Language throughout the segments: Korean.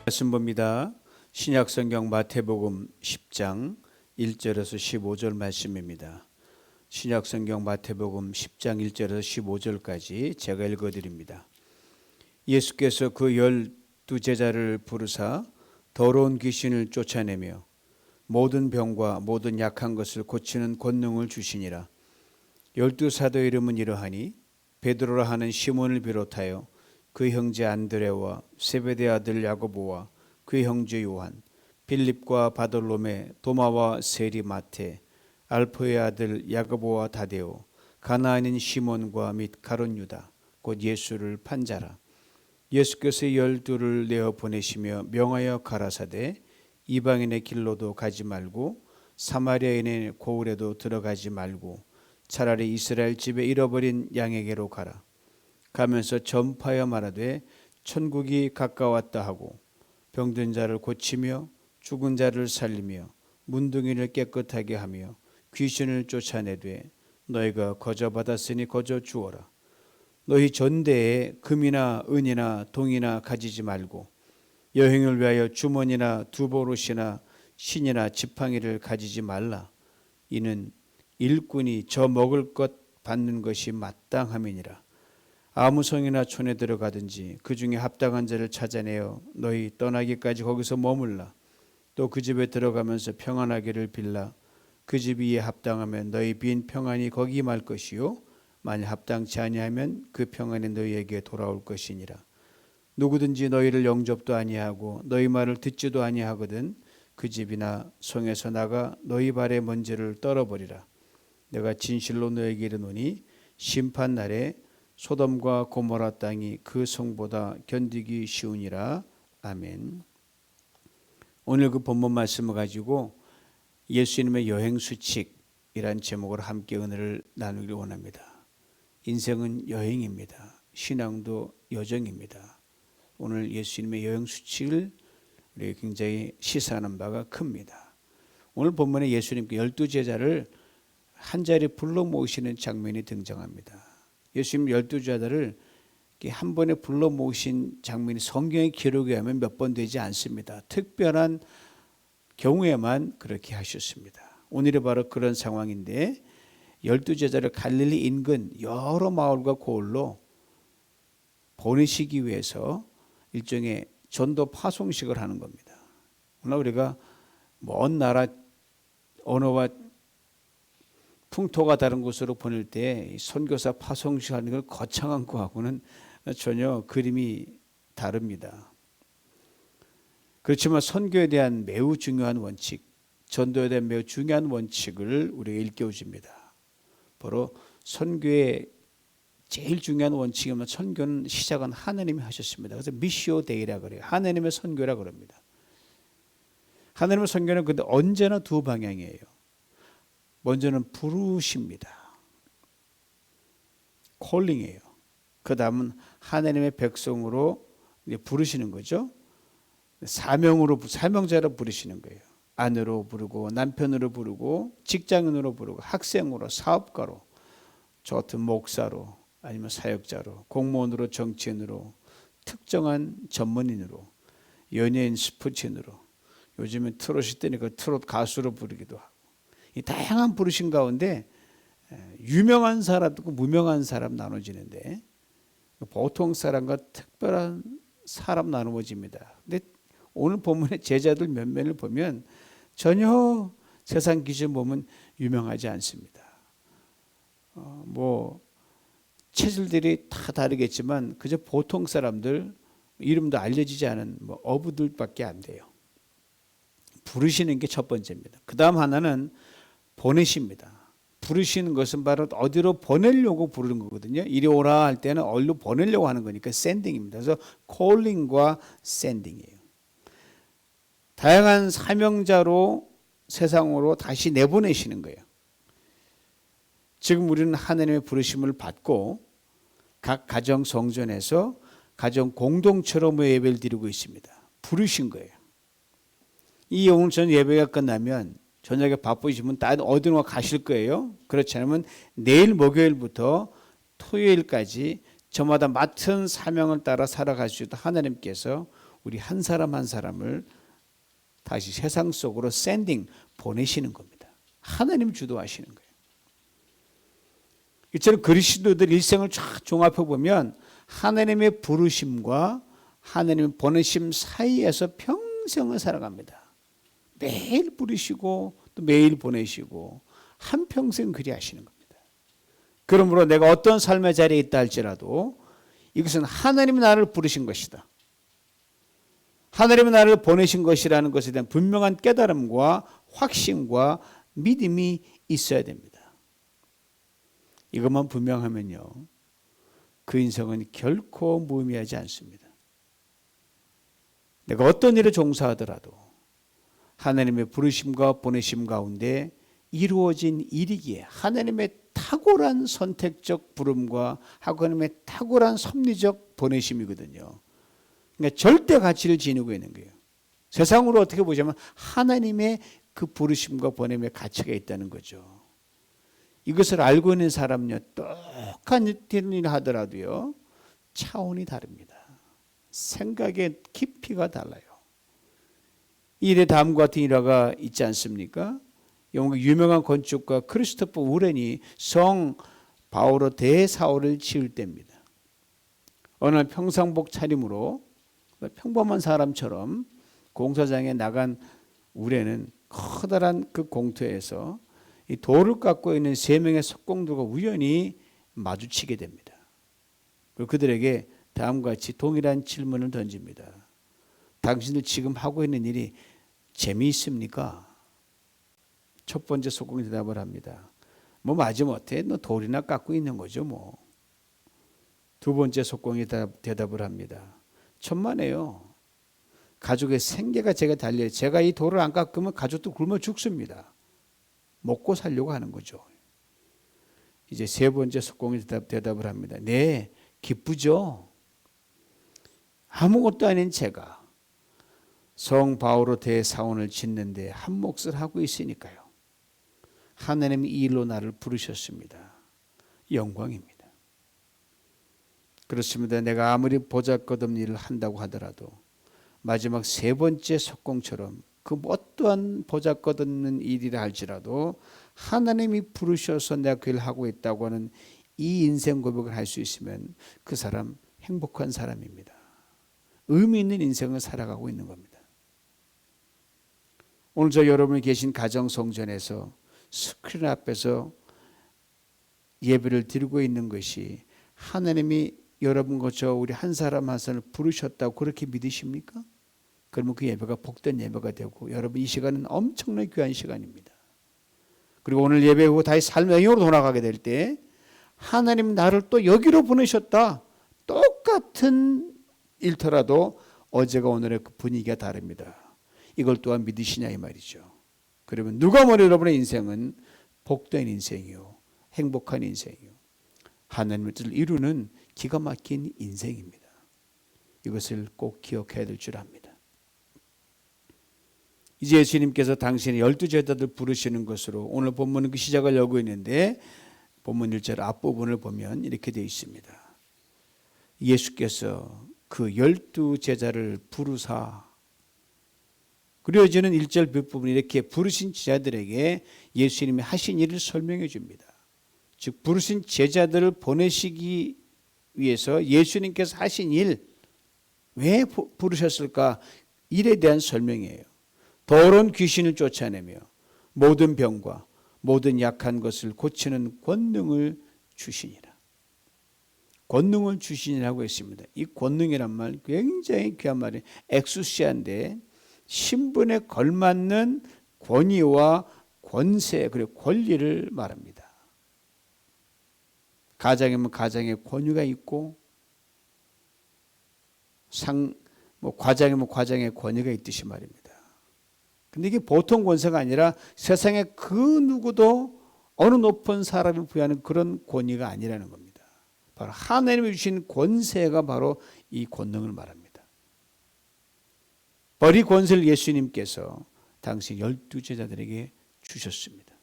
말씀 봅니다. 신약성경 마태복음 10장 1절에서 15절 말씀입니다. 신약성경 마태복음 10장 1절에서 15절까지 제가 읽어드립니다. 예수께서 그 12제자를 부르사 더러운 귀신을 쫓아내며 모든 병과 모든 약한 것을 고치는 권능을 주시니라. 12사도의 이름은 이러하니 베드로라 하는 시몬을 비롯하여 그 형제 안드레와 세베대 아들 야고보와 그 형제 요한, 빌립과 바돌로메, 도마와 세리 마테, 알포의 아들 야고보와 다데오, 가나안인 시몬과 및 가룟 유다, 곧 예수를 판자라. 예수께서 12를 내어 보내시며 명하여 가라사대 이방인의 길로도 가지 말고 사마리아인의 고을에도 들어가지 말고 차라리 이스라엘 집에 잃어버린 양에게로 가라. 가면서 전파하여 말하되 천국이 가까웠다 하고 병든 자를 고치며 죽은 자를 살리며 문둥이를 깨끗하게 하며 귀신을 쫓아내되 너희가 거저 받았으니 거저 주어라. 너희 전대에 금이나 은이나 동이나 가지지 말고 여행을 위하여 주머니나 두보롯이나 신이나 지팡이를 가지지 말라. 이는 일꾼이 저 먹을 것 받는 것이 마땅함이니라. 아무 성이나 촌에 들어가든지 그 중에 합당한 자를 찾아내어 너희 떠나기까지 거기서 머물라. 또 그 집에 들어가면서 평안하기를 빌라. 그 집이 이에 합당하면 너희 빈 평안이 거기 말 것이요 만일 합당치 아니하면 그 평안이 너희에게 돌아올 것이니라. 누구든지 너희를 영접도 아니하고 너희 말을 듣지도 아니하거든 그 집이나 성에서 나가 너희 발의 먼지를 떨어버리라. 내가 진실로 너희에게 이르노니 심판 날에 소돔과 고모라 땅이 그 성보다 견디기 쉬우니라. 아멘. 오늘 그 본문 말씀을 가지고 예수님의 여행 수칙이란 제목으로 함께 은혜를 나누기 원합니다. 인생은 여행입니다. 신앙도 여정입니다. 오늘 예수님의 여행 수칙을 우리 굉장히 시사하는 바가 큽니다. 오늘 본문에 예수님께 12제자를 한 자리에 불러 모으시는 장면이 등장합니다. 예수님 12제자들을 한 번에 불러 모으신 장면이 성경의 기록에 하면 몇 번 되지 않습니다. 특별한 경우에만 그렇게 하셨습니다. 오늘이 바로 그런 상황인데 12제자를 갈릴리 인근 여러 마을과 고을로 보내시기 위해서 일종의 전도 파송식을 하는 겁니다. 오늘 우리가 먼 나라 언어와 풍토가 다른 곳으로 보낼 때 선교사 파송식 하는 걸 거창한 거하고는 전혀 그림이 다릅니다. 그렇지만 선교에 대한 매우 중요한 원칙, 전도에 대한 매우 중요한 원칙을 우리가 일깨워줍니다. 바로 선교의 제일 중요한 원칙이면 선교는 시작은 하나님이 하셨습니다. 그래서 미시오 데이라 그래요. 하나님의 선교라 그럽니다. 하나님의 선교는 근데 언제나 두 방향이에요. 먼저는 부르십니다. 콜링이에요. 그 다음은 하나님의 백성으로 부르시는 거죠. 사명자로 부르시는 거예요. 아내로 부르고 남편으로 부르고 직장인으로 부르고 학생으로 사업가로 저 같은 목사로 아니면 사역자로 공무원으로 정치인으로 특정한 전문인으로 연예인 스포츠인으로 요즘은 트롯이 뜨니까 트롯 가수로 부르기도 하고 이 다양한 부르심 가운데 유명한 사람도 있고 무명한 사람 나눠지는데 보통 사람과 특별한 사람 나누어집니다. 근데 오늘 본문의 제자들 몇몇을 보면 전혀 세상 기준 보면 유명하지 않습니다. 체질들이 다 다르겠지만 그저 보통 사람들 이름도 알려지지 않은 어부들밖에 안 돼요. 부르시는 게 첫 번째입니다. 그 다음 하나는 보내십니다. 부르시는 것은 바로 어디로 보내려고 부르는 거거든요. 이리 오라 할 때는 어디로 보내려고 하는 거니까 샌딩입니다. 그래서 콜링과 샌딩이에요. 다양한 사명자로 세상으로 다시 내보내시는 거예요. 지금 우리는 하나님의 부르심을 받고 각 가정 성전에서 가정 공동체로 예배를 드리고 있습니다. 부르신 거예요. 이 오늘 전 예배가 끝나면 저녁에 바쁘시면 다른 어디로 가실 거예요. 그렇지 않으면 내일 목요일부터 토요일까지 저마다 맡은 사명을 따라 살아갈 수 있도록 하나님께서 우리 한 사람 한 사람을 다시 세상 속으로 보내시는 겁니다. 하나님 주도하시는 거예요. 이처럼 그리스도들 일생을 쫙 종합해 보면 하나님의 부르심과 하나님의 보내심 사이에서 평생을 살아갑니다. 매일 부르시고 또 매일 보내시고 한평생 그리 하시는 겁니다. 그러므로 내가 어떤 삶의 자리에 있다 할지라도 이것은 하나님이 나를 부르신 것이다. 하나님이 나를 보내신 것이라는 것에 대한 분명한 깨달음과 확신과 믿음이 있어야 됩니다. 이것만 분명하면요, 그 인생은 결코 무의미하지 않습니다. 내가 어떤 일을 종사하더라도 하나님의 부르심과 보내심 가운데 이루어진 일이기에 하나님의 탁월한 선택적 부름과 하나님의 탁월한 섭리적 보내심이거든요. 그러니까 절대 가치를 지니고 있는 거예요. 세상으로 어떻게 보자면 하나님의 그 부르심과 보냄의 가치가 있다는 거죠. 이것을 알고 있는 사람은요, 똑같은 일을 하더라도요, 차원이 다릅니다. 생각의 깊이가 달라요. 이 일의 다음과 같은 일화가 있지 않습니까? 유명한 건축가 크리스토퍼 우렌이 성 바오로 대사원을 지을 때입니다. 어느 날 평상복 차림으로 평범한 사람처럼 공사장에 나간 우렌은 커다란 그 공터에서 이 돌을 깎고 있는 3명의 석공들과 우연히 마주치게 됩니다. 그리고 그들에게 다음과 같이 동일한 질문을 던집니다. 당신들 지금 하고 있는 일이 재미있습니까? 첫 번째 석공이 대답을 합니다. 뭐 마지못해 너 돌이나 깎고 있는 거죠 뭐. 두 번째 석공이 대답을 합니다. 천만에요. 가족의 생계가 제가 달려요. 제가 이 돌을 안 깎으면 가족도 굶어 죽습니다. 먹고 살려고 하는 거죠. 이제 세 번째 석공이 대답을 합니다. 네, 기쁘죠. 아무것도 아닌 제가 성 바오로 대사원을 짓는데 한 몫을 하고 있으니까요. 하나님이 이 일로 나를 부르셨습니다. 영광입니다. 그렇습니다. 내가 아무리 보잘것없는 일을 한다고 하더라도 마지막 세 번째 석공처럼 그 어떠한 보잘것없는 일이라 할지라도 하나님이 부르셔서 내가 그 일을 하고 있다고 하는 이 인생 고백을 할 수 있으면 그 사람 행복한 사람입니다. 의미 있는 인생을 살아가고 있는 겁니다. 오늘 저 여러분이 계신 가정성전에서 스크린 앞에서 예배를 드리고 있는 것이 하나님이 여러분과 저 우리 한 사람 한 사람을 부르셨다고 그렇게 믿으십니까? 그러면 그 예배가 복된 예배가 되고 여러분 이 시간은 엄청나게 귀한 시간입니다. 그리고 오늘 예배 후 다시 삶의 영역으로 돌아가게 될 때 하나님 나를 또 여기로 보내셨다. 똑같은 일터라도 어제가 오늘의 그 분위기가 다릅니다. 이걸 또한 믿으시냐 이 말이죠. 그러면 누가 뭐래도 여러분의 인생은 복된 인생이요, 행복한 인생이요, 하나님의 뜻을 이루는 기가 막힌 인생입니다. 이것을 꼭 기억해야 될 줄 압니다. 이제 예수님께서 당신의 12제자들 부르시는 것으로 오늘 본문은 그 시작을 열고 있는데 본문 1절 앞부분을 보면 이렇게 되어 있습니다. 예수께서 그 12제자를 부르사, 그려지는 1절 뒷부분이 이렇게 부르신 제자들에게 예수님이 하신 일을 설명해 줍니다. 즉 부르신 제자들을 보내시기 위해서 예수님께서 하신 일, 왜 부르셨을까? 일에 대한 설명이에요. 더러운 귀신을 쫓아내며 모든 병과 모든 약한 것을 고치는 권능을 주시니라. 권능을 주시니라고 했습니다. 이 권능이란 말 굉장히 귀한 말이에요. 엑수시아인데 신분에 걸맞는 권위와 권세 그리고 권리를 말합니다. 가장이면 가장의 권위가 있고 과장이면 과장의 권위가 있듯이 말입니다. 근데 이게 보통 권세가 아니라 세상에 그 누구도 어느 높은 사람이 부여하는 그런 권위가 아니라는 겁니다. 바로 하나님이 주신 권세가 바로 이 권능을 말합니다. 바로 이 권세를 예수님께서 당시 12제자들에게 주셨습니다.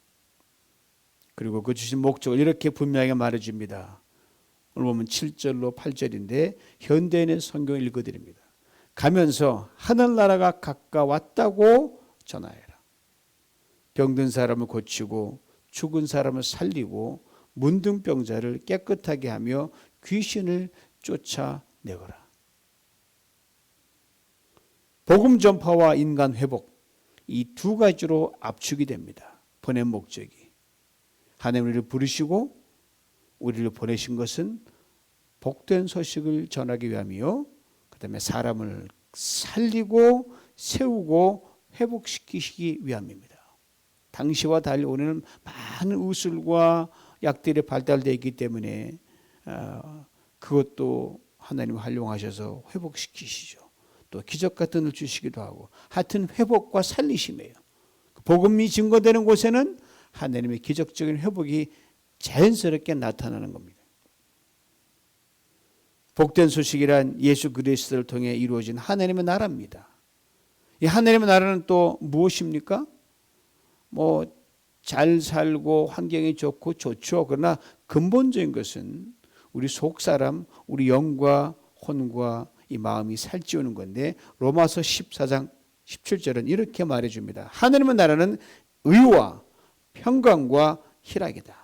그리고 그 주신 목적을 이렇게 분명하게 말해줍니다. 오늘 보면 7절로 8절인데 현대인의 성경을 읽어드립니다. 가면서 하늘나라가 가까웠다고 전하여라. 병든 사람을 고치고 죽은 사람을 살리고 문둥병자를 깨끗하게 하며 귀신을 쫓아내거라. 복음 전파와 인간 회복, 이 두 가지로 압축이 됩니다. 보낸 목적이. 하나님 우리를 부르시고 우리를 보내신 것은 복된 소식을 전하기 위함이요, 그 다음에 사람을 살리고 세우고 회복시키시기 위함입니다. 당시와 달리 오늘은 많은 의술과 약들이 발달되어 있기 때문에 그것도 하나님 활용하셔서 회복시키시죠. 또 기적 같은 걸 주시기도 하고, 하여튼 회복과 살리심이에요. 복음이 증거되는 곳에는 하나님의 기적적인 회복이 자연스럽게 나타나는 겁니다. 복된 소식이란 예수 그리스도를 통해 이루어진 하나님의 나라입니다. 이 하나님의 나라는 또 무엇입니까? 잘 살고 환경이 좋고 좋죠. 그러나 근본적인 것은 우리 속사람, 우리 영과 혼과 이 마음이 살찌우는 건데, 로마서 14장 17절은 이렇게 말해줍니다. 하나님의 나라는 의와 평강과 희락이다.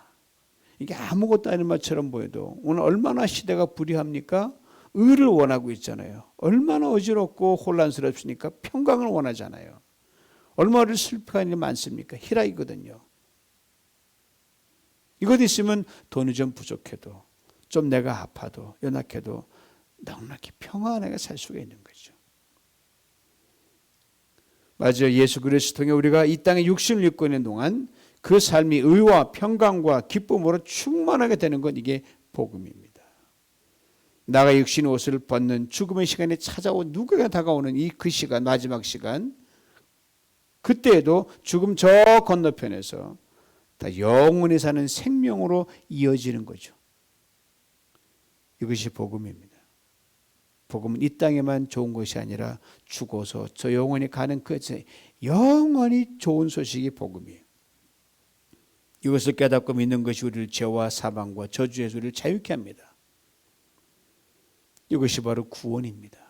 이게 아무것도 아닌 말처럼 보여도 오늘 얼마나 시대가 불의합니까? 의를 원하고 있잖아요. 얼마나 어지럽고 혼란스럽습니까? 평강을 원하잖아요. 얼마나 슬퍼한 일이 많습니까? 희락이거든요. 이것 있으면 돈이 좀 부족해도, 좀 내가 아파도 연약해도 넉넉히 평안하게 살 수가 있는 거죠. 맞아요. 예수 그리스도 통해 우리가 이 땅에 육신을 입고 있는 동안 그 삶이 의와 평강과 기쁨으로 충만하게 되는 건 이게 복음입니다. 나가 육신의 옷을 벗는 죽음의 시간이 찾아온 누구에게 다가오는 그 시간, 마지막 시간, 그때에도 죽음 저 건너편에서 다 영원히 사는 생명으로 이어지는 거죠. 이것이 복음입니다. 복음은 이 땅에만 좋은 것이 아니라 죽어서 저 영원히 가는 끝에 영원히 좋은 소식이 복음이에요. 이것을 깨닫고 믿는 것이 우리를 죄와 사망과 저주에서 우리를 자유케 합니다. 이것이 바로 구원입니다.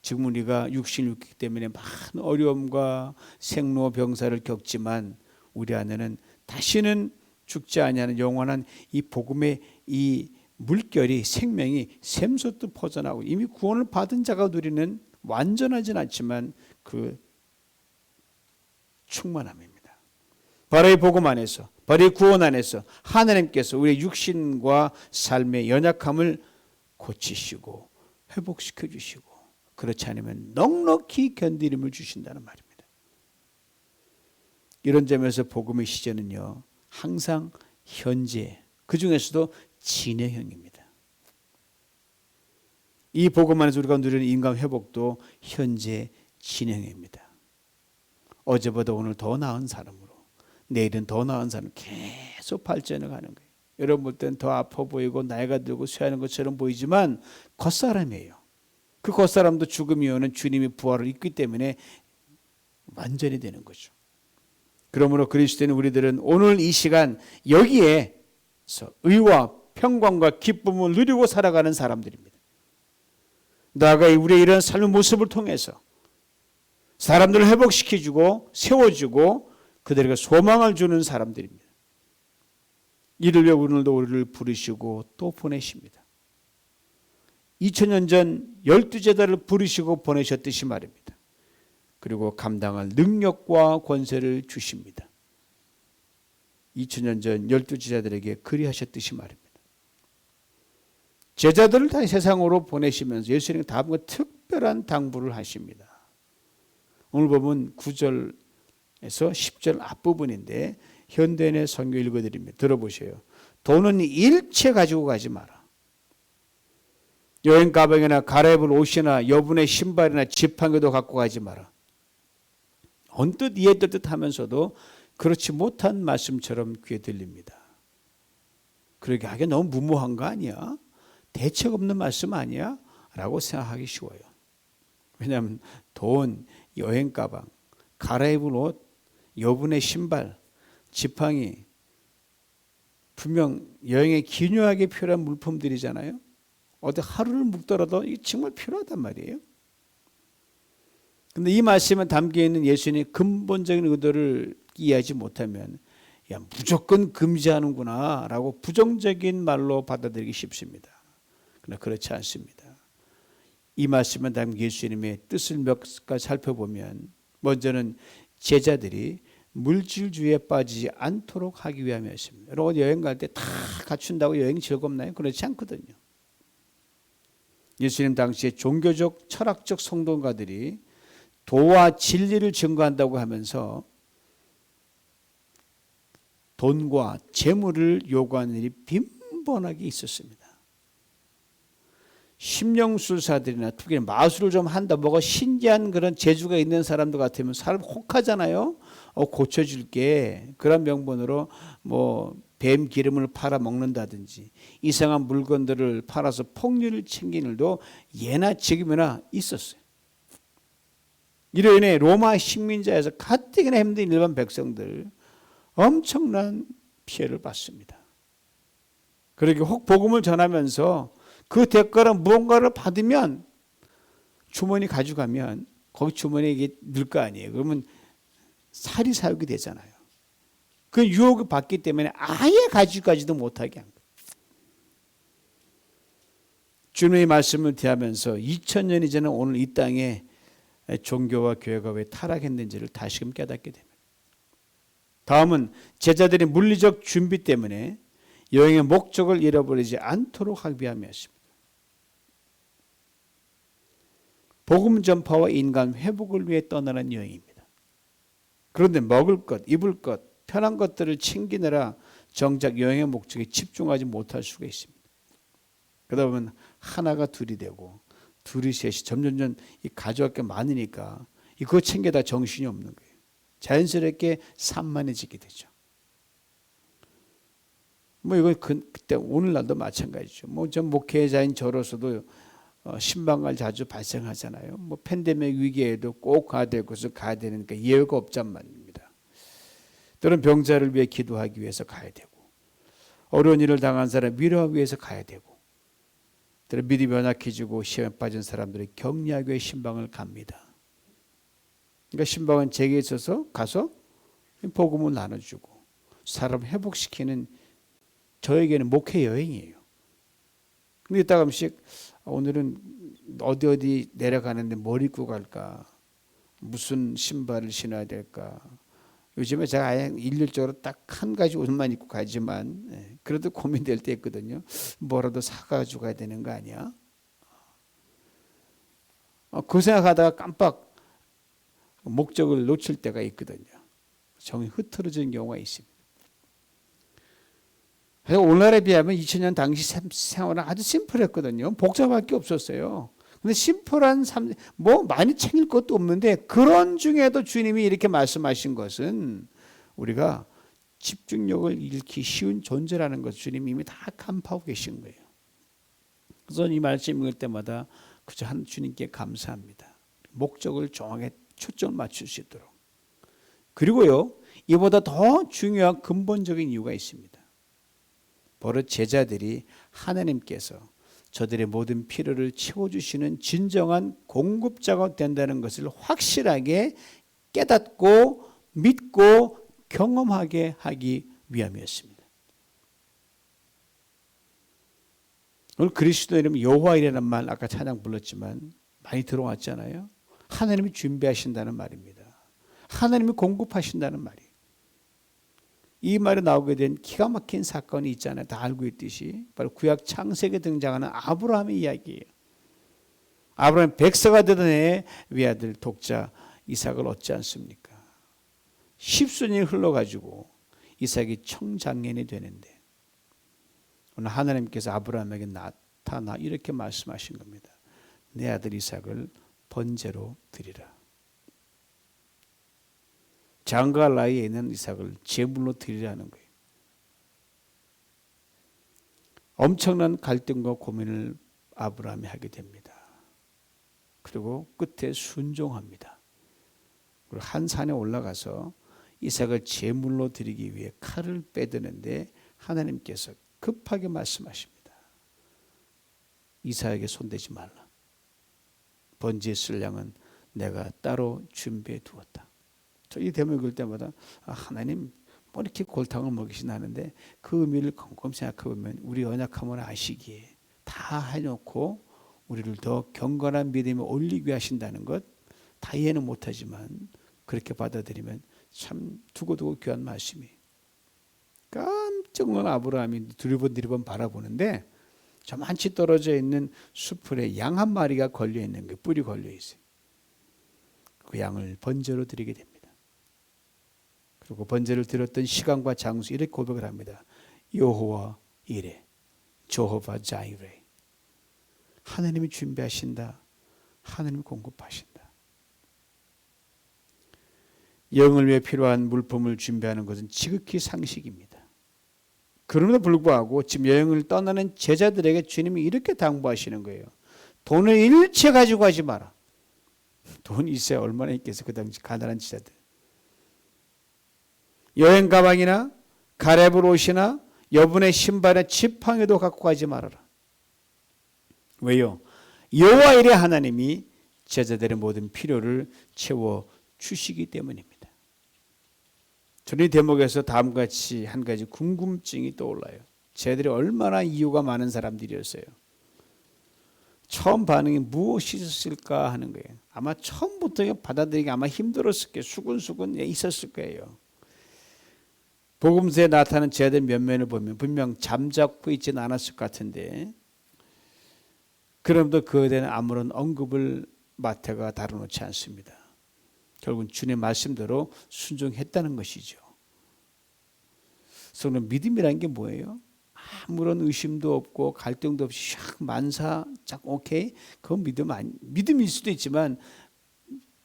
지금 우리가 육신을 입기 때문에 많은 어려움과 생로병사를 겪지만 우리 안에는 다시는 죽지 아니하는 영원한 이 복음의 이 물결이, 생명이 샘솟듯 퍼져나오고, 이미 구원을 받은 자가 누리는 완전하진 않지만 그 충만함입니다. 바로 이 복음 안에서, 바로 이 구원 안에서 하나님께서 우리의 육신과 삶의 연약함을 고치시고 회복시켜 주시고, 그렇지 않으면 넉넉히 견디림을 주신다는 말입니다. 이런 점에서 복음의 시제는요, 항상 현재, 그 중에서도 진행형입니다. 이 복음 안에서 우리가 누리는 인간 회복도 현재 진행입니다. 어제보다 오늘 더 나은 사람으로, 내일은 더 나은 사람, 계속 발전해 가는 거예요. 여러분 볼 때는 더 아파 보이고 나이가 들고 쇠하는 것처럼 보이지만 겉사람이에요. 그 겉사람도 죽음이 오는 주님이 부활을 입기 때문에 완전히 되는 거죠. 그러므로 그리스도인 우리들은 오늘 이 시간 여기에서 의와 평강과 기쁨을 누리고 살아가는 사람들입니다. 나아가 우리의 이런 삶의 모습을 통해서 사람들을 회복시켜주고 세워주고 그들에게 소망을 주는 사람들입니다. 이를 위해 오늘도 우리를 부르시고 또 보내십니다. 2000년 전 12제자를 부르시고 보내셨듯이 말입니다. 그리고 감당할 능력과 권세를 주십니다. 2000년 전 12제자들에게 그리하셨듯이 말입니다. 제자들을 다 세상으로 보내시면서 예수님이 다음과 특별한 당부를 하십니다. 오늘 보면 9절에서 10절 앞부분인데 현대인의 성경 읽어드립니다. 들어보세요. 돈은 일체 가지고 가지 마라. 여행 가방이나 갈아입을 옷이나 여분의 신발이나 지팡이도 갖고 가지 마라. 언뜻 이해될 듯 하면서도 그렇지 못한 말씀처럼 귀에 들립니다. 그러게 하기 너무 무모한 거 아니야? 대책 없는 말씀 아니야? 라고 생각하기 쉬워요. 왜냐하면 돈, 여행 가방, 갈아입을 옷, 여분의 신발, 지팡이, 분명 여행에 기묘하게 필요한 물품들이잖아요. 어디 하루를 묵더라도 이게 정말 필요하단 말이에요. 근데 이 말씀에 담겨 있는 예수님의 근본적인 의도를 이해하지 못하면 야, 무조건 금지하는구나 라고 부정적인 말로 받아들이기 쉽습니다. 그러나 그렇지 않습니다. 이 말씀에 담긴 예수님의 뜻을 몇 가지 살펴보면 먼저는 제자들이 물질주의에 빠지지 않도록 하기 위함이었습니다. 여러분 여행 갈 때 다 갖춘다고 여행이 즐겁나요? 그렇지 않거든요. 예수님 당시에 종교적 철학적 성도가들이 도와 진리를 증거한다고 하면서 돈과 재물을 요구하는 일이 빈번하게 있었습니다. 심령술사들이나 특히 마술을 좀 한다, 뭐가 신기한 그런 재주가 있는 사람들 같으면 사람 혹하잖아요. 고쳐줄게. 그런 명분으로 뭐 뱀 기름을 팔아 먹는다든지 이상한 물건들을 팔아서 폭리를 챙기는 일도 예나 지금이나 있었어요. 이로 인해 로마 식민자에서 가뜩이나 힘든 일반 백성들 엄청난 피해를 받습니다. 그렇게 혹 복음을 전하면서 그 대가로 무언가를 받으면 주머니 가져가면 거기 주머니에 이게 넣을 거 아니에요. 그러면 살이 사육이 되잖아요. 그 유혹을 받기 때문에 아예 가지도 못하게 한 거예요. 주님의 말씀을 대하면서 2000년이 지난 오늘 이 땅에 종교와 교회가 왜 타락했는지를 다시금 깨닫게 됩니다. 다음은 제자들의 물리적 준비 때문에 여행의 목적을 잃어버리지 않도록 하기 위함이었습니다. 복음 전파와 인간 회복을 위해 떠나는 여행입니다. 그런데 먹을 것, 입을 것, 편한 것들을 챙기느라 정작 여행의 목적에 집중하지 못할 수가 있습니다. 그러다 보면 하나가 둘이 되고 둘이 셋이 점점 이 가져갈 게 많으니까 그거 챙겨다 정신이 없는 거예요. 자연스럽게 산만해지게 되죠. 뭐 이건 그때 오늘날도 마찬가지죠. 뭐 전 목회자인 저로서도 신방갈 자주 발생하잖아요. 뭐 팬데믹 위기에도 꼭 가야 될 곳을 가야 되니까 예외가 없단 말입니다. 또는 병자를 위해 기도하기 위해서 가야 되고 어려운 일을 당한 사람 위로하기 위해서 가야 되고 또는 믿음이 연약해지고 시험에 빠진 사람들을 격려하기 위해 신방을 갑니다. 그러니까 신방은 제게 있어서 가서 복음을 나눠주고 사람 회복시키는 저에게는 목회 여행이에요. 근데 이따 가끔씩 오늘은 어디 내려가는데 뭘 입고 갈까? 무슨 신발을 신어야 될까? 요즘에 제가 아예 일률적으로 딱 한 가지 옷만 입고 가지만 그래도 고민될 때 있거든요. 뭐라도 사가지고 가야 되는 거 아니야? 그 생각하다가 깜빡 목적을 놓칠 때가 있거든요. 정이 흐트러지는 경우가 있습니다. 그래서 오늘날에 비하면 2000년 당시 생활은 아주 심플했거든요. 복잡할 게 없었어요. 근데 심플한 삶, 뭐 많이 챙길 것도 없는데 그런 중에도 주님이 이렇게 말씀하신 것은 우리가 집중력을 잃기 쉬운 존재라는 것 주님이 이미 다 간파하고 계신 거예요. 그래서 이 말씀 읽을 때마다 그저 한 주님께 감사합니다. 목적을 정확하게 초점을 맞출 수 있도록. 그리고요, 이보다 더 중요한 근본적인 이유가 있습니다. 바로 제자들이 하나님께서 저들의 모든 필요를 채워주시는 진정한 공급자가 된다는 것을 확실하게 깨닫고 믿고 경험하게 하기 위함이었습니다. 오늘 그리스도 이름 여호와이라는 말 아까 찬양 불렀지만 많이 들어왔잖아요. 하나님이 준비하신다는 말입니다. 하나님이 공급하신다는 말이에요. 이 말이 나오게 된 기가 막힌 사건이 있잖아요. 다 알고 있듯이 바로 구약 창세기에 등장하는 아브라함의 이야기예요. 아브라함이 백세가 되던 해에 외아들 독자 이삭을 얻지 않습니까? 십수년이 흘러가지고 이삭이 청장년이 되는데 오늘 하나님께서 아브라함에게 나타나 이렇게 말씀하신 겁니다. 내 아들 이삭을 번제로 드리라. 장가 나이에 있는 이삭을 제물로 드리라는 거예요. 엄청난 갈등과 고민을 아브라함이 하게 됩니다. 그리고 끝에 순종합니다. 그리고 한 산에 올라가서 이삭을 제물로 드리기 위해 칼을 빼드는데 하나님께서 급하게 말씀하십니다. 이삭에게 손대지 말라. 번제에 쓸 양은 내가 따로 준비해 두었다. 저 이 대목 읽을 때마다 하나님 뭐 이렇게 골탕을 먹이시나 하는데 그 의미를 곰곰 생각해 보면 우리 연약함을 아시기에 다 해놓고 우리를 더 경건한 믿음에 올리기 위해 하신다는 것 다 이해는 못하지만 그렇게 받아들이면 참 두고두고 귀한 말씀이. 깜짝 놀란 아브라함이 두리번 바라보는데 저만치 떨어져 있는 수풀에 양 한 마리가 걸려 있는 게 뿔이 걸려 있어요. 그 양을 번제로 드리게 됩니다. 그리고 번제를 드렸던 시간과 장소 이렇게 고백을 합니다. 여호와 이레, 저호바 자이레. 하나님이 준비하신다. 하나님이 공급하신다. 영을 위해 필요한 물품을 준비하는 것은 지극히 상식입니다. 그럼에도 불구하고 지금 여행을 떠나는 제자들에게 주님이 이렇게 당부하시는 거예요. 돈을 일체 가지고 가지 마라. 돈이 있어야 얼마나 있겠어 그 당시 가난한 제자들. 여행 가방이나 가래불 옷이나 여분의 신발이나 지팡이도 갖고 가지 말아라. 왜요? 여호와 이레 하나님이 제자들의 모든 필요를 채워 주시기 때문입니다. 저는 이 대목에서 다음과 같이 한 가지 궁금증이 떠올라요. 쟤들이 얼마나 이유가 많은 사람들이었어요. 처음 반응이 무엇이 있었을까 하는 거예요. 아마 처음부터 받아들이기 아마 힘들었을 거예요. 수근수근 있었을 거예요. 복음서에 나타나는 쟤들 면면을 보면 분명 잠자코 있지는 않았을 것 같은데 그럼도 그에 대한 아무런 언급을 마태가 다뤄놓지 않습니다. 결국은 주님의 말씀대로 순종했다는 것이죠. 그래서 믿음이라는 게 뭐예요? 아무런 의심도 없고 갈등도 없이 샥 만사 짝 오케이 그건 믿음일 수도 있지만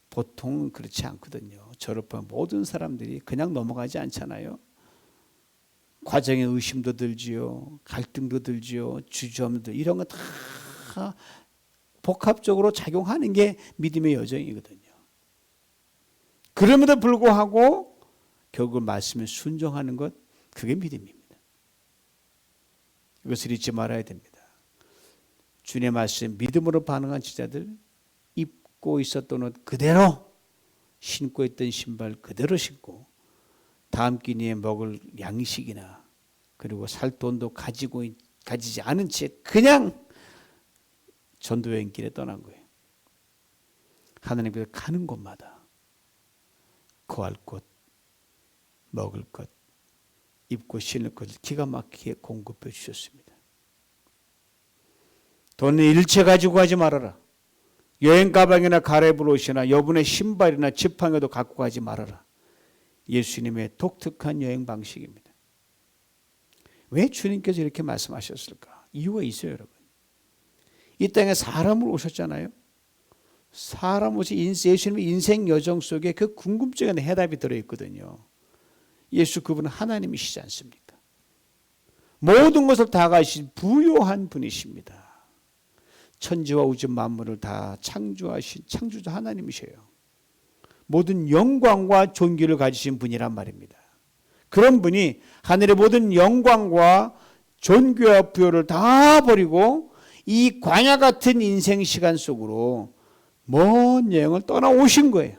보통 그렇지 않거든요. 졸업한 모든 사람들이 그냥 넘어가지 않잖아요. 과정에 의심도 들지요, 갈등도 들지요, 주저함도 이런 거 다 복합적으로 작용하는 게 믿음의 여정이거든요. 그럼에도 불구하고 결국 말씀에 순종하는 것 그게 믿음입니다. 이것을 잊지 말아야 됩니다. 주님의 말씀 믿음으로 반응한 제자들 입고 있었던 옷 그대로 신고 있던 신발 그대로 신고 다음 끼니에 먹을 양식이나 그리고 살 돈도 가지지 않은 채 그냥 전도여행 길에 떠난 거예요. 하나님께서 가는 곳마다 거할 곳, 먹을 것, 입고 신을 것을 기가 막히게 공급해 주셨습니다. 돈을 일체 가지고 가지 말아라. 여행 가방이나 가래불 옷이나 여분의 신발이나 지팡이도 갖고 가지 말아라. 예수님의 독특한 여행 방식입니다. 왜 주님께서 이렇게 말씀하셨을까? 이유가 있어요, 여러분. 이 땅에 사람으로 오셨잖아요. 사람 옷이 예수님의 인생 여정 속에 그 궁금증에 대한 해답이 들어있거든요. 예수 그분은 하나님이시지 않습니까? 모든 것을 다 가지신 부요한 분이십니다. 천지와 우주 만물을 다 창조하신 창조자 하나님이셔요. 모든 영광과 존귀를 가지신 분이란 말입니다. 그런 분이 하늘의 모든 영광과 존귀와 부요를 다 버리고 이 광야 같은 인생 시간 속으로 먼 여행을 떠나오신 거예요.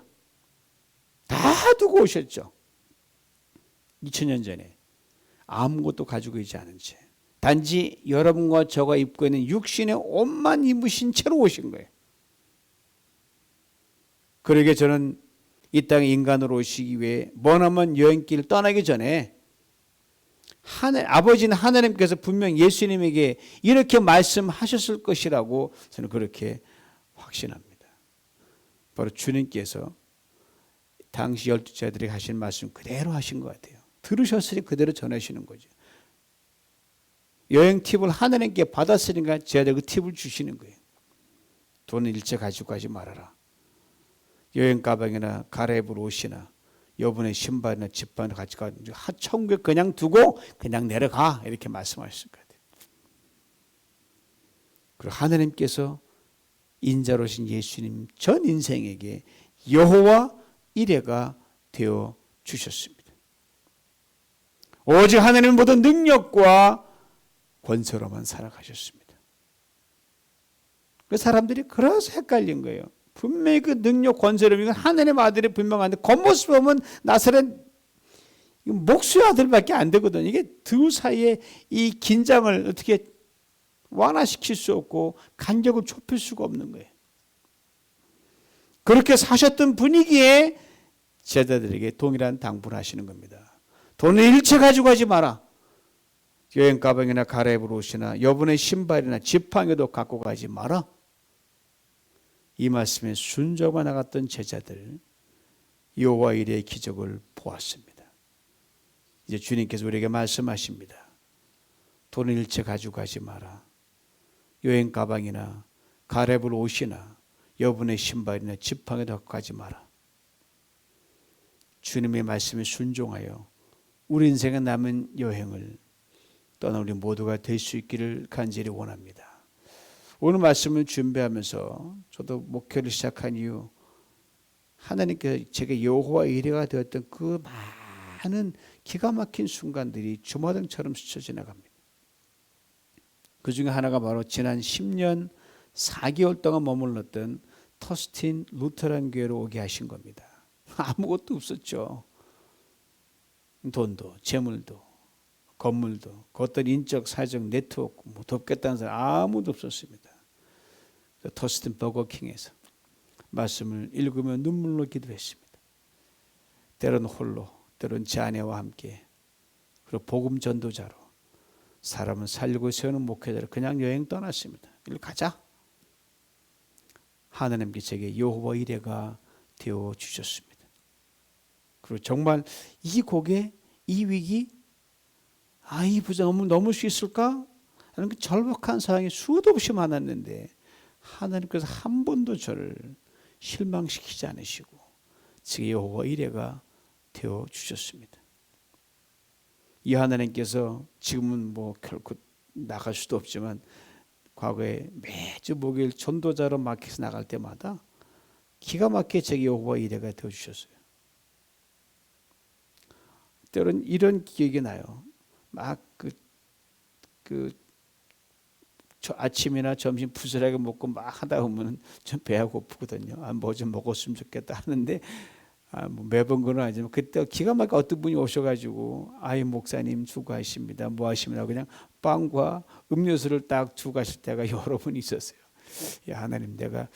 다 두고 오셨죠. 2000년 전에 아무것도 가지고 있지 않은 채 단지 여러분과 저가 입고 있는 육신의 옷만 입으신 채로 오신 거예요. 그러게 저는 이 땅에 인간으로 오시기 위해 머나먼 여행길을 떠나기 전에 아버지는 하나님께서 분명 예수님에게 이렇게 말씀하셨을 것이라고 저는 그렇게 확신합니다. 바로 주님께서 당시 12제자들에게 하신 말씀 그대로 하신 것 같아요. 들으셨으니 그대로 전하시는 거죠. 여행 팁을 하나님께 받았으니까 제자들 그 팁을 주시는 거예요. 돈을 일체 가지고 가지 말아라. 여행 가방이나 가래불 옷이나 여분의 신발이나 지팡이를 가지고 천국에 그냥 두고 그냥 내려가 이렇게 말씀하셨을 것 같아요. 그리고 하나님께서 인자로신 예수님 전 인생에게 여호와 이레가 되어 주셨습니다. 오직 하나님은 모든 능력과 권세로만 살아가셨습니다. 그 사람들이 그래서 헷갈린 거예요. 분명히 그 능력 권세를 이건 하나님의 아들이 분명한데 겉모습 보면 나사렛 목수의 아들밖에 안 되거든요. 이게 둘 사이에 이 긴장을 어떻게 완화시킬 수 없고 간격을 좁힐 수가 없는 거예요. 그렇게 사셨던 분위기에 제자들에게 동일한 당부를 하시는 겁니다. 돈을 일체 가지고 가지 마라. 여행 가방이나 갈아입을 옷이나 여분의 신발이나 지팡이도 갖고 가지 마라. 이 말씀에 순종하고 나갔던 제자들, 여호와 이레의 기적을 보았습니다. 이제 주님께서 우리에게 말씀하십니다. 돈을 일체 가지고 가지 마라. 여행 가방이나 갈아입을 옷이나 여분의 신발이나 지팡이도 갖고 가지 마라. 주님의 말씀에 순종하여 우리 인생의 남은 여행을 떠나 우리 모두가 될 수 있기를 간절히 원합니다. 오늘 말씀을 준비하면서 저도 목회를 시작한 이후 하나님께서 제게 여호와 이레가 되었던 그 많은 기가 막힌 순간들이 주마등처럼 스쳐 지나갑니다. 그 중에 하나가 바로 지난 10년 4개월 동안 머물렀던 터스틴 루터란 교회로 오게 하신 겁니다. 아무것도 없었죠. 돈도 재물도 건물도 어떤 인적 사정 네트워크 뭐 돕겠다는 사람 아무도 없었습니다. 터스틴 버거킹에서 말씀을 읽으며 눈물로 기도했습니다. 때론 홀로 때론 제 아내와 함께 그리고 복음 전도자로 사람을 살리고 세우는 목회자로 그냥 여행 떠났습니다. 일로 가자. 하나님께 제게 여호와 이레가 되어 주셨습니다. 그리고 정말 이 곡에 이 위기, 이 부정을 넘을 수 있을까? 하는 그 절박한 상황이 수도 없이 많았는데 하나님께서 한 번도 저를 실망시키지 않으시고 제 여호와 이레가 되어 주셨습니다. 이 하나님께서 지금은 뭐 결코 나갈 수도 없지만 과거에 매주 목요일 전도자로 마켓에 나갈 때마다 기가 막히게 제게 여호와 이레가 되어 주셨어요. 때로는 이런 기억이 나요. 막 아침이나 점심 부스러기 먹고 막 하다 보면 좀 배가 고프거든요. 뭐 좀 먹었으면 좋겠다 하는데 뭐 매번 그건 아니지만 그때 기가 막히게 어떤 분이 오셔가지고 목사님 수고하십니다. 뭐 하십니다. 그냥 빵과 음료수를 딱 주고 가실 때가 여러 번 있었어요. 야 하나님 내가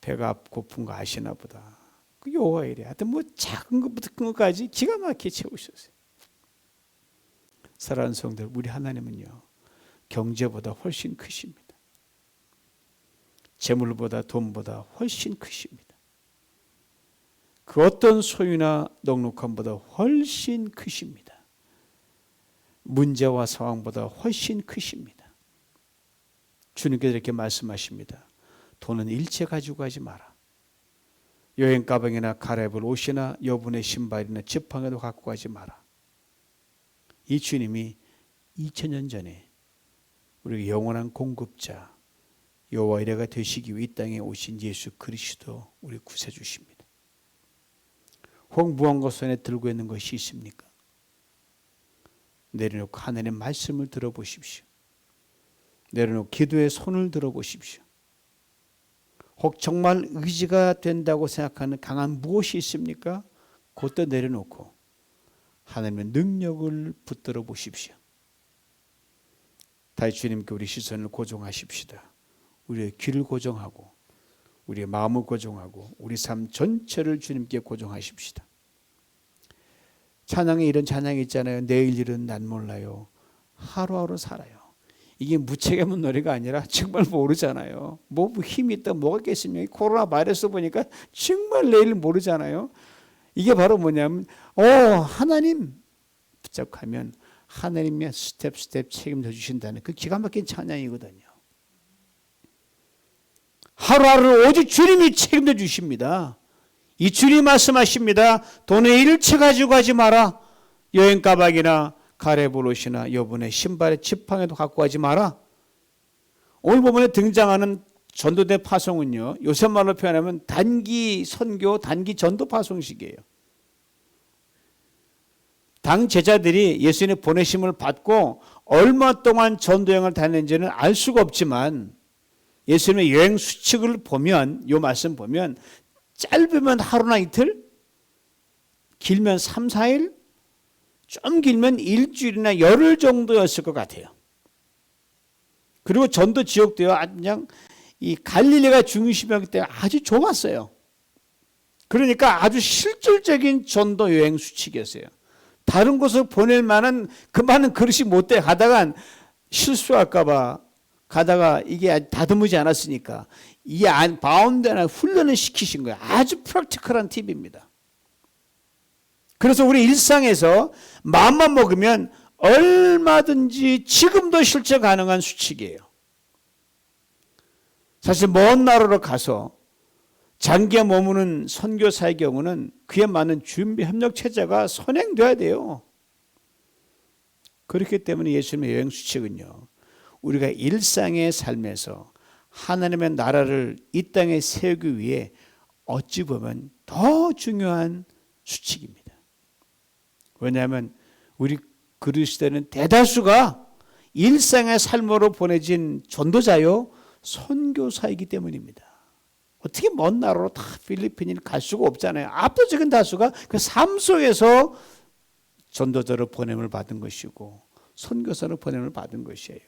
배가 고픈 거 아시나 보다. 그 여호와 이레 하여튼 뭐 작은 것부터 큰 것까지 기가 막히게 채우셨어요. 사랑하는 성도들, 우리 하나님은요 경제보다 훨씬 크십니다. 재물보다 돈보다 훨씬 크십니다. 그 어떤 소유나 넉넉함보다 훨씬 크십니다. 문제와 상황보다 훨씬 크십니다. 주님께서 이렇게 말씀하십니다. 돈은 일체 가지고 가지 마라. 여행 가방이나 갈아입을 옷이나 여분의 신발이나 지팡이도 갖고 가지 마라. 이 주님이 2000년 전에 우리 영원한 공급자 여호와 이레가 되시기 위해 이 땅에 오신 예수 그리스도 우리 구세주십니다. 혹 무언가 손에 들고 있는 것이 있습니까? 내려놓고 하나님의 말씀을 들어보십시오. 내려놓고 기도의 손을 들어보십시오. 혹 정말 의지가 된다고 생각하는 강한 무엇이 있습니까? 그것도 내려놓고 하나님의 능력을 붙들어 보십시오. 다시 주님께 우리 시선을 고정하십시다. 우리의 귀를 고정하고 우리의 마음을 고정하고 우리 삶 전체를 주님께 고정하십시다. 찬양에 이런 찬양이 있잖아요. 내일 일은 난 몰라요. 하루하루 살아요. 이게 무책임한 노래가 아니라 정말 모르잖아요. 뭐 힘이 있다 뭐가 있겠습니까? 코로나 바이러스 보니까 정말 내일 모르잖아요. 이게 바로 뭐냐면 하나님 붙잡하면 하나님이 스텝 책임져 주신다는 그 기가 막힌 찬양이거든요. 하루하루 오직 주님이 책임져 주십니다. 이 주님이 말씀하십니다. 돈의 일체 가지고 가지 마라. 여행 가방이나 갈아입을 옷이나 여분의 신발에 지팡이도 갖고 가지 마라. 오늘 본문에 등장하는 전도대 파송은요, 요새 말로 표현하면 단기 선교, 단기 전도 파송식이에요. 당 제자들이 예수님의 보내심을 받고 얼마 동안 전도여행을 다녔는지는 알 수가 없지만 예수님의 여행 수칙을 보면, 요 말씀 보면 짧으면 하루나 이틀, 길면 3, 4일, 좀 길면 일주일이나 열흘 정도였을 것 같아요. 그리고 전도 지역도요, 그냥 이 갈릴리가 중심이었기 때문에 아주 좁았어요. 그러니까 아주 실질적인 전도 여행 수칙이었어요. 다른 곳을 보낼 만한 그 많은 그릇이 못 돼. 가다가 실수할까봐 가다가 이게 다듬지 않았으니까 이 바운드나 훈련을 시키신 거예요. 아주 프랙티컬한 팁입니다. 그래서 우리 일상에서 마음만 먹으면 얼마든지 지금도 실천 가능한 수칙이에요. 사실 먼 나라로 가서 장기에 머무는 선교사의 경우는 그에 맞는 준비 협력 체제가 선행돼야 돼요. 그렇기 때문에 예수님의 여행 수칙은요, 우리가 일상의 삶에서 하나님의 나라를 이 땅에 세우기 위해 어찌 보면 더 중요한 수칙입니다. 왜냐하면 우리 그리스도인은 대다수가 일상의 삶으로 보내진 전도자요, 선교사이기 때문입니다. 어떻게 먼 나라로 다 필리핀을 갈 수가 없잖아요. 압도적인 다수가 그 삶 속에서 전도자로 보냄을 받은 것이고 선교사로 보냄을 받은 것이에요.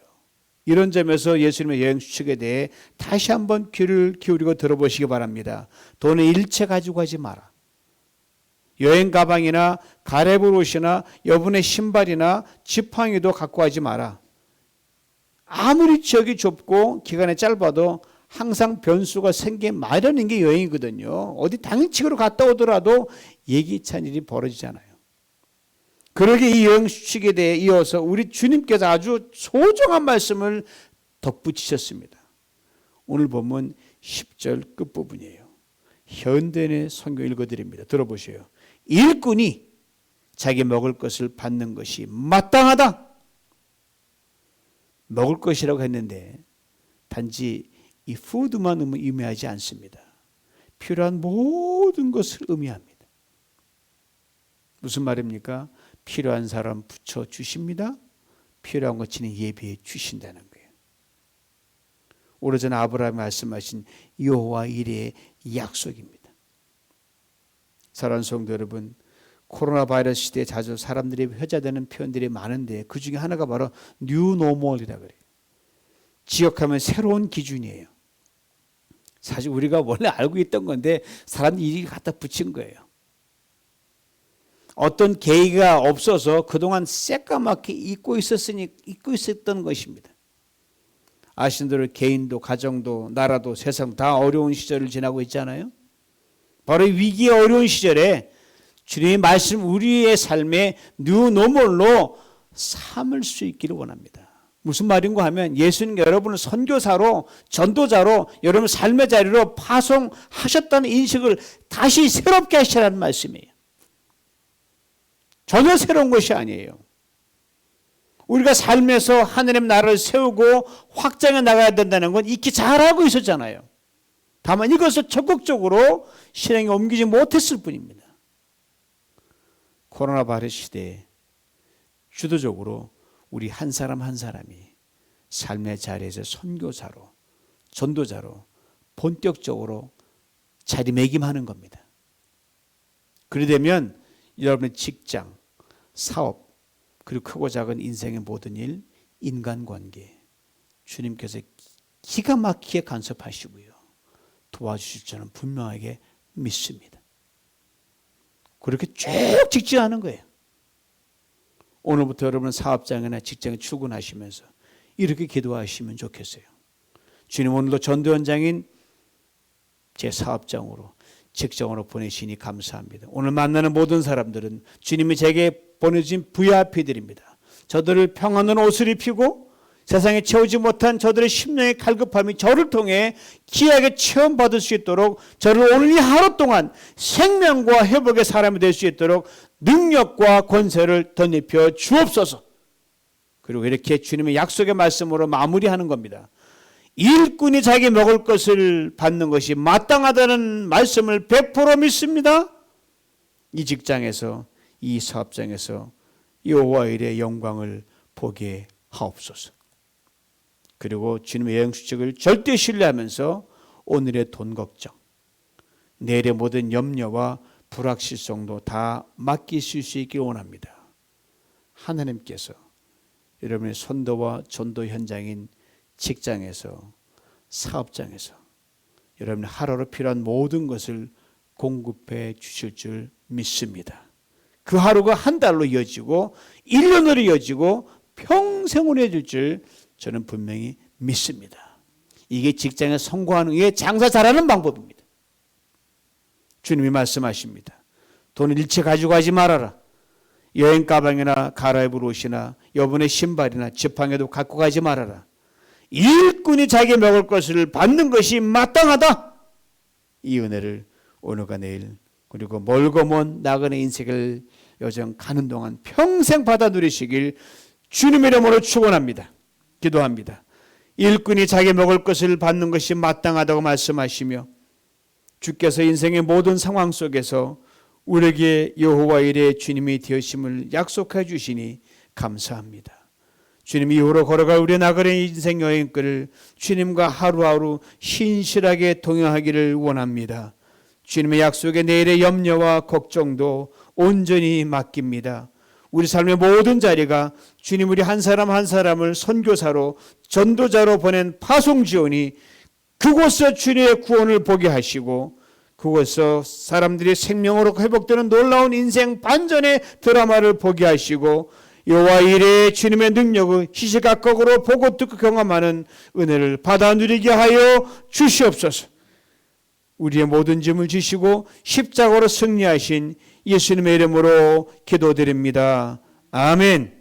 이런 점에서 예수님의 여행 수칙에 대해 다시 한번 귀를 기울이고 들어보시기 바랍니다. 돈을 일체 가지고 가지 마라. 여행 가방이나 가래불 옷이나 여분의 신발이나 지팡이도 갖고 가지 마라. 아무리 지역이 좁고 기간이 짧아도 항상 변수가 생기 마련인 게 여행이거든요. 어디 당일치기로 갔다 오더라도 예기치 않은 일이 벌어지잖아요. 그러게 이 여행 수칙에 대해 이어서 우리 주님께서 아주 소중한 말씀을 덧붙이셨습니다. 오늘 보면 10절 끝부분이에요. 현대인의 성경 읽어드립니다. 들어보세요. 일꾼이 자기 먹을 것을 받는 것이 마땅하다. 먹을 것이라고 했는데 단지 이 푸드만 의미하지 않습니다. 필요한 모든 것을 의미합니다. 무슨 말입니까? 필요한 사람 붙여주십니다. 필요한 것치는 예비해 주신다는 거예요. 오래전에 아브라함이 말씀하신 여호와 이레의 약속입니다. 사랑하는 성도 여러분, 코로나 바이러스 시대에 자주 사람들이 회자되는 표현들이 많은데 그 중에 하나가 바로 뉴노멀이라고 그래요. 지역하면 새로운 기준이에요. 사실 우리가 원래 알고 있던 건데 사람들이 이렇게 갖다 붙인 거예요. 어떤 계기가 없어서 그동안 새까맣게 잊고 있었던 것입니다. 아시는 대로 개인도 가정도 나라도 세상 다 어려운 시절을 지나고 있잖아요. 바로 위기의 어려운 시절에 주님의 말씀 우리의 삶에 뉴노멀로 삼을 수 있기를 원합니다. 무슨 말인가 하면 예수님 여러분을 선교사로 전도자로 여러분 삶의 자리로 파송하셨다는 인식을 다시 새롭게 하시라는 말씀이에요. 전혀 새로운 것이 아니에요. 우리가 삶에서 하나님 나라를 세우고 확장해 나가야 된다는 건 익히 잘 알고 있었잖아요. 다만 이것을 적극적으로 실행에 옮기지 못했을 뿐입니다. 코로나 바이러스 시대에 주도적으로 우리 한 사람 한 사람이 삶의 자리에서 선교사로 전도자로 본격적으로 자리매김하는 겁니다. 그러되면 여러분의 직장, 사업, 그리고 크고 작은 인생의 모든 일, 인간관계 주님께서 기가 막히게 간섭하시고요. 도와주실 줄은 분명하게 믿습니다. 그렇게 쭉 직진하는 거예요. 오늘부터 여러분 사업장이나 직장에 출근하시면서 이렇게 기도하시면 좋겠어요. 주님 오늘도 전도 현장인 제 사업장으로 직장으로 보내시니 감사합니다. 오늘 만나는 모든 사람들은 주님이 제게 보내주신 VIP들입니다. 저들을 평안한 옷을 입히고 세상에 채우지 못한 저들의 심령의 갈급함이 저를 통해 귀하게 체험받을 수 있도록 저를 오늘 이 하루 동안 생명과 회복의 사람이 될 수 있도록 능력과 권세를 덧입혀 주옵소서. 그리고 이렇게 주님의 약속의 말씀으로 마무리하는 겁니다. 일꾼이 자기 먹을 것을 받는 것이 마땅하다는 말씀을 100% 믿습니다. 이 직장에서 이 사업장에서 여호와 일의 영광을 보게 하옵소서. 그리고 주님의 여행 수칙을 절대 신뢰하면서 오늘의 돈 걱정, 내일의 모든 염려와 불확실성도 다 맡기실 수 있길 원합니다. 하나님께서 여러분의 선도와 전도 현장인 직장에서, 사업장에서 여러분 하루로 필요한 모든 것을 공급해 주실 줄 믿습니다. 그 하루가 한 달로 이어지고 1년으로 이어지고 평생으로 이어질 줄 저는 분명히 믿습니다. 이게 직장에 성공하는 게 장사 잘하는 방법입니다. 주님이 말씀하십니다. 돈을 일체 가지고 가지 말아라. 여행 가방이나 갈아입을 옷이나 여분의 신발이나 지팡이도 갖고 가지 말아라. 일꾼이 자기 먹을 것을 받는 것이 마땅하다. 이 은혜를 오늘과 내일 그리고 멀고 먼 나그네 인생을 여정 가는 동안 평생 받아 누리시길 주님의 이름으로 축원합니다. 기도합니다. 일꾼이 자기 먹을 것을 받는 것이 마땅하다고 말씀하시며 주께서 인생의 모든 상황 속에서 우리에게 여호와 일의 주님이 되심을 약속해 주시니 감사합니다. 주님 이후로 걸어갈 우리 나그네 인생 여행길을 주님과 하루하루 신실하게 동행하기를 원합니다. 주님의 약속에 내일의 염려와 걱정도 온전히 맡깁니다. 우리 삶의 모든 자리가 주님 우리 한 사람 한 사람을 선교사로 전도자로 보낸 파송지원이 그곳에서 주님의 구원을 보게 하시고 그곳에서 사람들이 생명으로 회복되는 놀라운 인생 반전의 드라마를 보게 하시고 여호와 일의 주님의 능력을 시시각각으로 보고 듣고 경험하는 은혜를 받아 누리게 하여 주시옵소서. 우리의 모든 짐을 지시고 십자가로 승리하신 예수님의 이름으로 기도드립니다. 아멘.